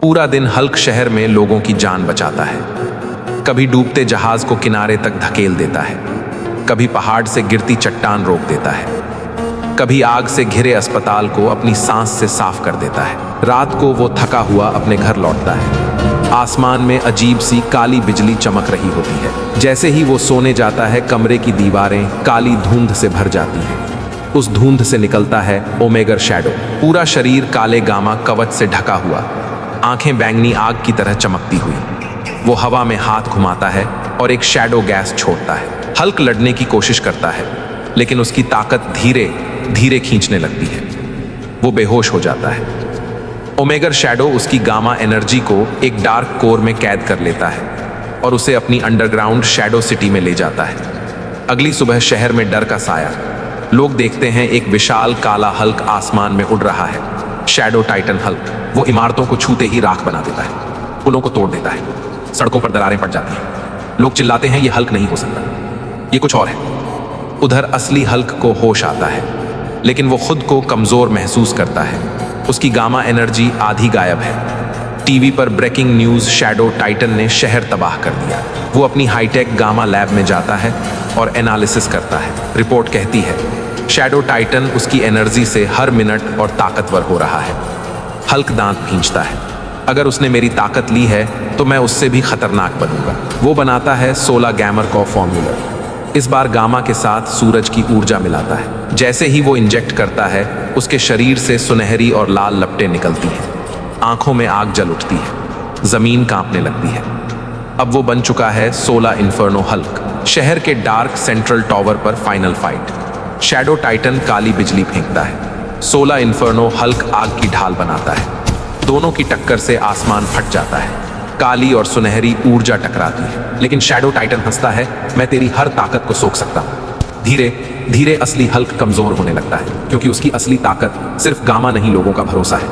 पूरा दिन हल्क शहर में लोगों की जान बचाता है। कभी डूबते जहाज को किनारे तक धकेल देता है, कभी पहाड़ से गिरती चट्टान रोक देता है, कभी आग से घिरे अस्पताल को अपनी सांस से साफ कर देता है। रात को वो थका हुआ अपने घर लौटता है। आसमान में अजीब सी काली बिजली चमक रही होती है। जैसे ही वो सोने जाता है, कमरे की दीवारें काली धुंध से भर जाती हैं। उस धुंध से निकलता है ओमेगर शैडो। पूरा शरीर काले गामा कवच से ढका हुआ, आंखें बैंगनी आग की तरह चमकती हुई। वो हवा में हाथ घुमाता है और एक शैडो गैस छोड़ता है। हल्क लड़ने की कोशिश करता है, लेकिन उसकी ताकत धीरे धीरे खींचने लगती है। वो बेहोश हो जाता है। ओमेगर शैडो उसकी गामा एनर्जी को एक डार्क कोर में कैद कर लेता है और उसे अपनी अंडरग्राउंड शैडो सिटी में ले जाता है। अगली सुबह शहर में डर का साया। लोग देखते हैं एक विशाल काला हल्क आसमान में उड़ रहा है। Shadow Titan Hulk. वो इमारतों को छूते ही राख बना देता है, पुलों को तोड़ देता है, सड़कों पर दरारें पड़ जाती हैं। लोग चिल्लाते हैं, ये हल्क नहीं हो सकता, ये कुछ और है। उधर असली हल्क को होश आता है, लेकिन वो खुद को कमजोर महसूस करता है। उसकी गामा एनर्जी आधी गायब है। टीवी पर ब्रेकिंग न्यूज़, शैडो टाइटन ने शहर तबाह कर दिया। वो अपनी हाईटेक गामा लैब में जाता है और एनालिसिस करता है। रिपोर्ट कहती है शैडो टाइटन उसकी एनर्जी से हर मिनट और ताकतवर हो रहा है। हल्क दांत भींचता है, अगर उसने मेरी ताकत ली है तो मैं उससे भी खतरनाक बनूंगा। वो बनाता है 16 गैमर का फॉर्मूला। इस बार गामा के साथ सूरज की ऊर्जा मिलाता है। जैसे ही वो इंजेक्ट करता है, उसके शरीर से सुनहरी और लाल लपटें निकलती हैं। आंखों में आग जल उठती है, जमीन कांपने लगती है। अब वो बन चुका है 16 इन्फर्नो हल्क। शहर के डार्क सेंट्रल टावर पर फाइनल फाइट। शैडो टाइटन काली बिजली फेंकता है, 16 इन्फर्नो हल्क आग की ढाल बनाता है। दोनों की टक्कर से आसमान फट जाता है। काली और सुनहरी ऊर्जा टकराती है, लेकिन शैडो टाइटन हंसता है, मैं तेरी हर ताकत को सोख सकता हूँ। धीरे धीरे असली हल्क कमजोर होने लगता है, क्योंकि उसकी असली ताकत सिर्फ गामा नहीं, लोगों का भरोसा है।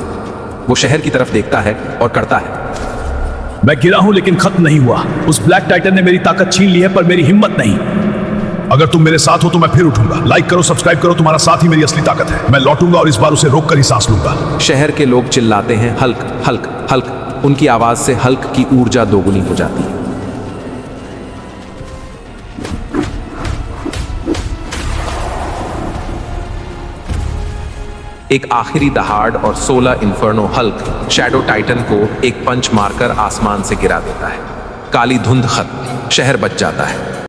वो शहर की तरफ देखता है और करता है, मैं गिरा हूं लेकिन खत्म नहीं हुआ। उस ब्लैक टाइटन ने मेरी ताकत छीन ली है, पर मेरी हिम्मत नहीं। अगर तुम मेरे साथ हो तो मैं फिर उठूंगा। लाइक करो, सब्सक्राइब करो, तुम्हारा साथ ही मेरी असली ताकत है। मैं लौटूंगा और इस बार उसे रोक कर ही सांस लूंगा। शहर के लोग चिल्लाते हैं, हल्क हल्क हल्क। उनकी आवाज से हल्क की ऊर्जा दोगुनी हो जाती है। एक आखिरी दहाड़ और 16 इन्फर्नो हल्क शैडो टाइटन को एक पंच मारकर आसमान से गिरा देता है। काली धुंध खत्म, शहर बच जाता है।